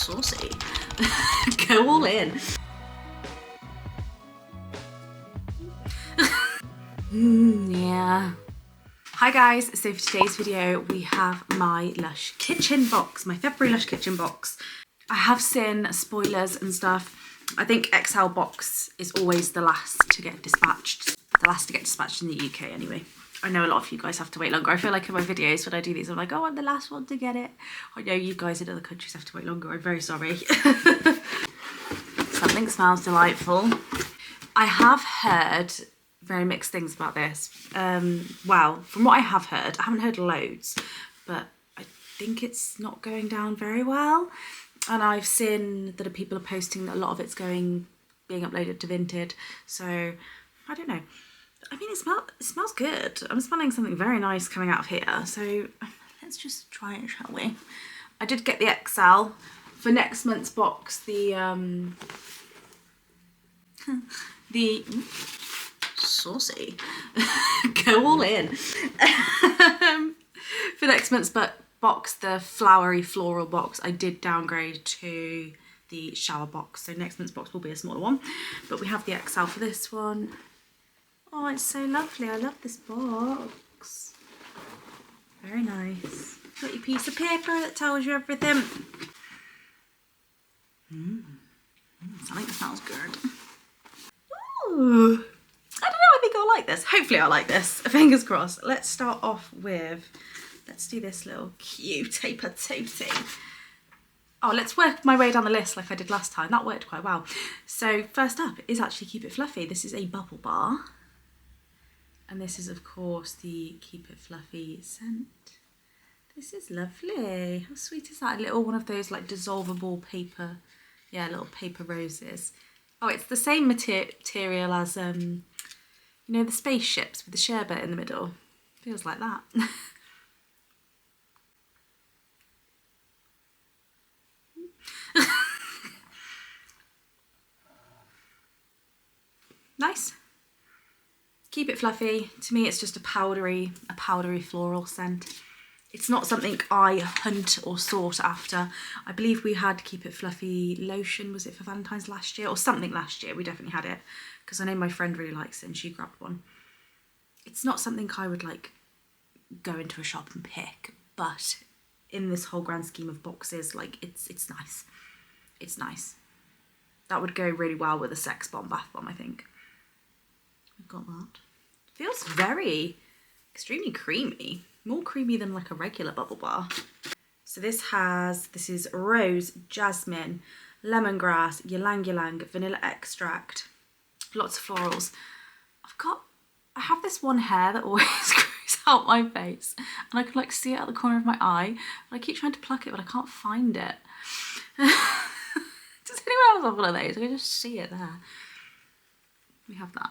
saucy. Go all in. Yeah. Hi guys, so for today's video we have my Lush kitchen box, my February Lush kitchen box. I have seen spoilers and stuff. I think XL box is always the last to get dispatched. The last to get dispatched in the UK anyway. I know a lot of you guys have to wait longer. I feel like in my videos when I do these I'm like, oh, I'm the last one to get it. I know you guys in other countries have to wait longer. I'm very sorry. Something smells delightful. I have heard very mixed things about this. Well, from what I have heard, I haven't heard loads, but I think it's not going down very well. And I've seen that people are posting that a lot of it's being uploaded to Vinted. So I don't know. I mean, it smells good. I'm smelling something very nice coming out of here. So let's just try it, shall we? I did get the XL for next month's box. The saucy. Go all in. For next month's box, the flowery floral box, I did downgrade to the shower box. So next month's box will be a smaller one. But we have the XL for this one. Oh, it's so lovely. I love this box. Very nice. Got your piece of paper that tells you everything. Something that smells good. Ooh. I don't know, I think I'll like this. Hopefully I'll like this. Fingers crossed. Let's start off with, let's do this little cute paper tote. Oh, let's work my way down the list like I did last time. That worked quite well. So first up is actually Keep It Fluffy. This is a bubble bar. And this is, of course, the Keep It Fluffy scent. This is lovely. How sweet is that? A little one of those like dissolvable paper, yeah, little paper roses. Oh, it's the same material as, you know, the spaceships with the sherbet in the middle. Feels like that. Nice. Keep It Fluffy. To me, it's just a powdery floral scent. It's not something I hunt or sought after. I believe we had Keep It Fluffy lotion, was it for Valentine's last year? Or something last year, we definitely had it. Because I know my friend really likes it and she grabbed one. It's not something I would like go into a shop and pick. But in this whole grand scheme of boxes, like it's nice. It's nice. That would go really well with a sex bomb, bath bomb, I think. I've got that. Feels extremely creamy. More creamy than like a regular bubble bar. So this is rose, jasmine, lemongrass, ylang ylang, vanilla extract, lots of florals. I have this one hair that always grows out my face and I can like see it at the corner of my eye. And I keep trying to pluck it, but I can't find it. Does anyone else have one of those? I can just see it there. We have that.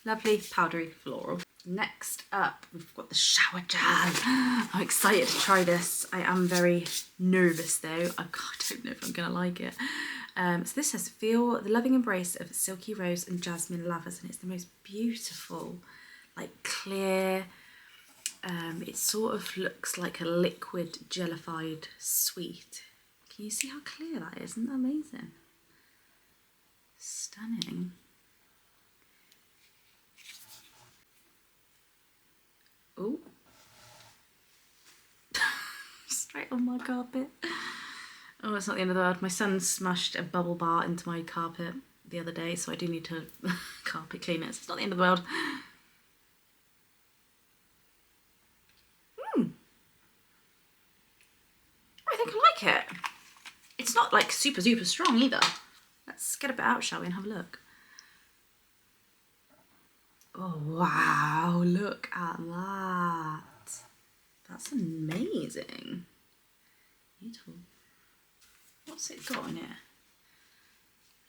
Lovely powdery floral. Next up, we've got the shower gel. I'm excited to try this. I am very nervous though. I don't know if I'm gonna like it. So this says, feel the loving embrace of silky rose and jasmine lavas, and it's the most beautiful, like clear. It sort of looks like a liquid jellified sweet. Can you see how clear that is? Isn't that amazing? Stunning. Oh, straight on my carpet. Oh, it's not the end of the world. My son smashed a bubble bar into my carpet the other day, so I do need to carpet clean it. So it's not the end of the world. I think I like it. It's not like super strong either. Let's get a bit out, shall we, and have a look. Oh wow, look at that. That's amazing. Beautiful. What's it got in it?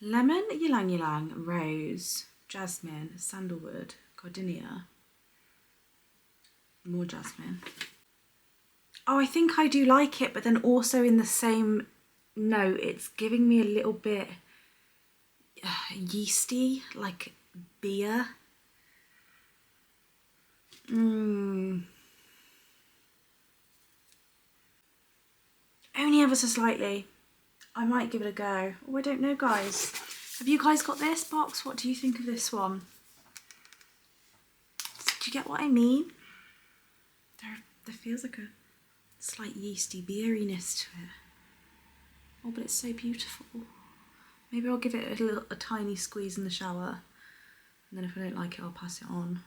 Lemon, ylang ylang, rose, jasmine, sandalwood, gardenia. More jasmine. Oh, I think I do like it, but then also in the same note, it's giving me a little bit yeasty, like beer. Only ever so slightly. I might give it a go. Oh, I don't know, guys. Have you guys got this box? What do you think of this one? Do you get what I mean? There feels like a slight yeasty beeriness to it. Oh, but it's so beautiful. Maybe I'll give it a tiny squeeze in the shower, and then if I don't like it, I'll pass it on.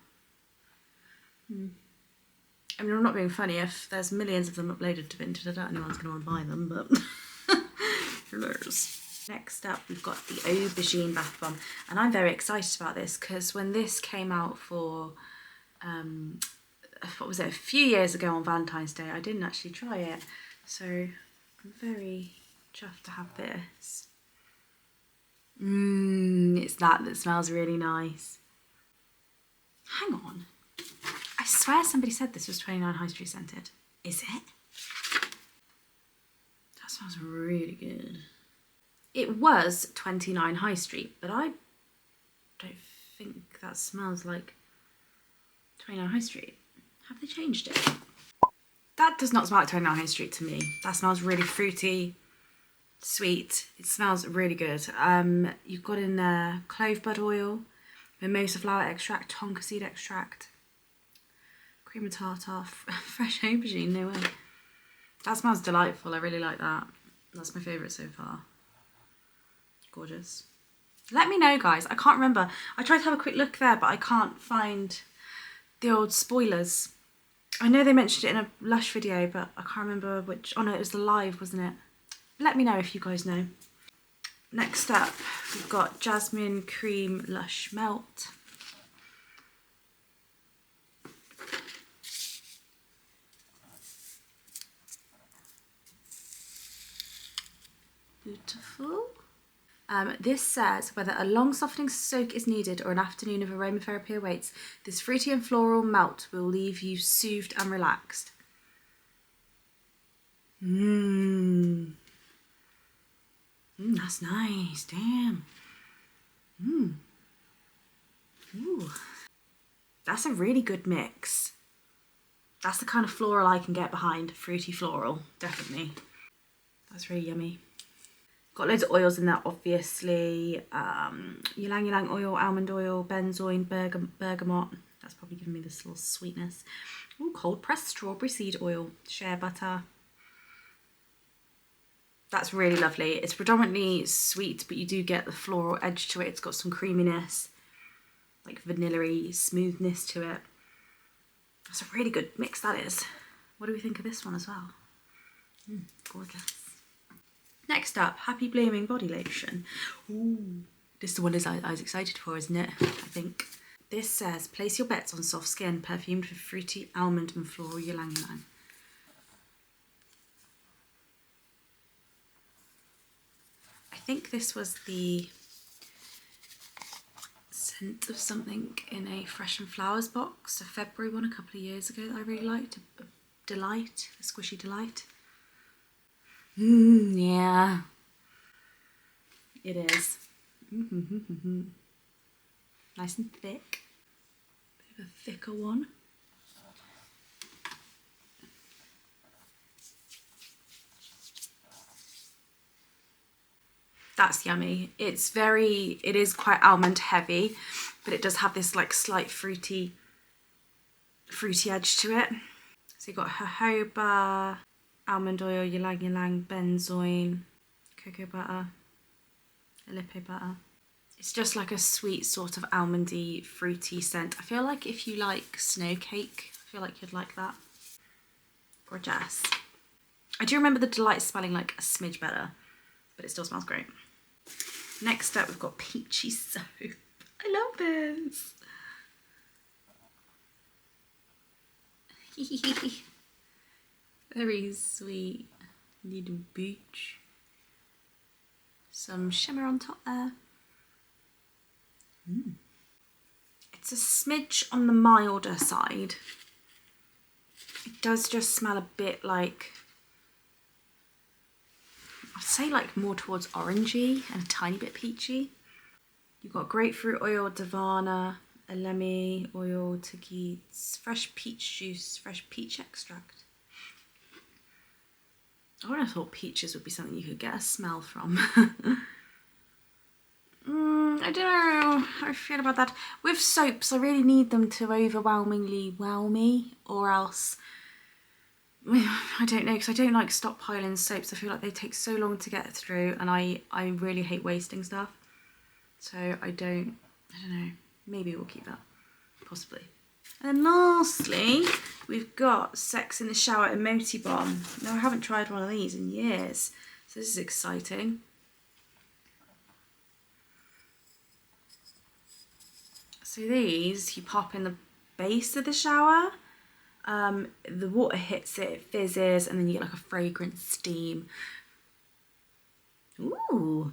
I mean, I'm not being funny. If there's millions of them uploaded to Vinted, I doubt anyone's going to want to buy them, but who knows. Next up, we've got the Aubergine Bath Bomb, and I'm very excited about this because when this came out for, what was it, a few years ago on Valentine's Day, I didn't actually try it, so I'm very chuffed to have this. It's that smells really nice. Hang on. I swear somebody said this was 29 High Street scented. Is it? That smells really good. It was 29 High Street, but I don't think that smells like 29 High Street. Have they changed it? That does not smell like 29 High Street to me. That smells really fruity, sweet. It smells really good. You've got in there clove bud oil, mimosa flower extract, tonka seed extract, cream of tartar, fresh aubergine, no way. That smells delightful. I really like that. That's my favourite so far. Gorgeous. Let me know, guys. I can't remember. I tried to have a quick look there, but I can't find the old spoilers. I know they mentioned it in a Lush video, but I can't remember which. Oh no, it was the live, wasn't it? Let me know if you guys know. Next up, we've got Jasmine Cream Lush Melt. Beautiful. This says, whether a long softening soak is needed or an afternoon of aromatherapy awaits, this fruity and floral melt will leave you soothed and relaxed. That's nice, damn. Ooh. That's a really good mix. That's the kind of floral I can get behind, fruity floral, definitely. That's really yummy. Got loads of oils in there, obviously. Ylang ylang oil, almond oil, benzoin, bergamot. That's probably giving me this little sweetness. Ooh, cold pressed strawberry seed oil, shea butter. That's really lovely. It's predominantly sweet, but you do get the floral edge to it. It's got some creaminess, like vanilla-y smoothness to it. That's a really good mix, that is. What do we think of this one as well? Gorgeous. Next up, Happy Blooming Body Lotion. Ooh, this is the one I was excited for, isn't it? I think. This says, place your bets on soft skin, perfumed with fruity almond and floral ylang ylang. I think this was the scent of something in a Fresh and Flowers box, a February one a couple of years ago that I really liked, a Delight, a Squishy Delight. Yeah, it is. Nice and thick. Bit of a thicker one. That's yummy. It is quite almond heavy, but it does have this like slight fruity edge to it. So you've got jojoba, almond oil, ylang ylang, benzoin, cocoa butter, aleppo butter. It's just like a sweet sort of almondy, fruity scent. I feel like if you like snow cake, I feel like you'd like that. Gorgeous. I do remember the Delight smelling like a smidge better, but it still smells great. Next up, we've got Peachy soap. I love this. Very sweet little booch. Some shimmer on top there. It's a smidge on the milder side. It does just smell a bit like, I'd say like more towards orangey and a tiny bit peachy. You've got grapefruit oil, Davana, elemi oil, Tageets, fresh peach juice, fresh peach extract. I would have thought peaches would be something you could get a smell from. I don't know how I feel about that. With soaps, I really need them to overwhelmingly wow me, or else, I don't know, because I don't like stockpiling soaps. I feel like they take so long to get through, and I really hate wasting stuff. So I don't know, maybe we'll keep that, possibly. And then lastly, we've got Sex in the Shower Emoji Bomb. Now, I haven't tried one of these in years, so this is exciting. So these, you pop in the base of the shower, the water hits it, it fizzes, and then you get like a fragrant steam. Ooh,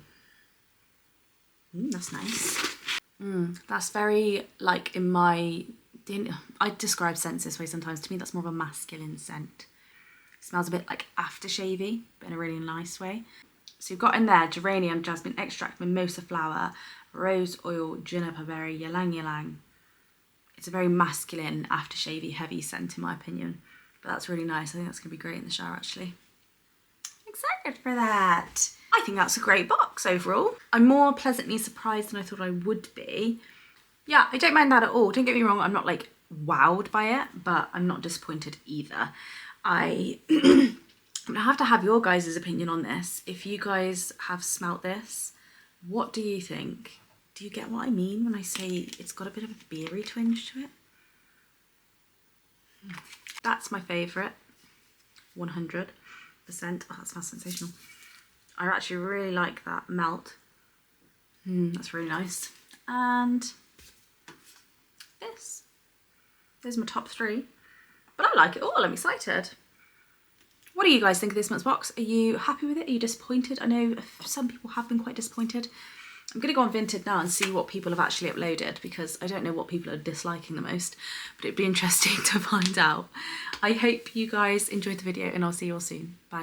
that's nice. That's very, like, in my, I describe scents this way sometimes. To me, that's more of a masculine scent. It smells a bit like aftershavey, but in a really nice way. So you've got in there geranium, jasmine extract, mimosa flower, rose oil, juniper berry, ylang ylang. It's a very masculine, aftershavey, heavy scent in my opinion. But that's really nice. I think that's going to be great in the shower actually. Excited for that. I think that's a great box overall. I'm more pleasantly surprised than I thought I would be. Yeah, I don't mind that at all. Don't get me wrong, I'm not like wowed by it, but I'm not disappointed either. I'm gonna have to have your guys' opinion on this. If you guys have smelt this, what do you think? Do you get what I mean when I say it's got a bit of a beery twinge to it? That's my favourite, 100%. Oh, that smells sensational. I actually really like that melt. That's really nice. And this. Those are my top 3. But I like it all, I'm excited. What do you guys think of this month's box? Are you happy with it? Are you disappointed? I know some people have been quite disappointed. I'm going to go on Vinted now and see what people have actually uploaded, because I don't know what people are disliking the most, but it'd be interesting to find out. I hope you guys enjoyed the video, and I'll see you all soon. Bye.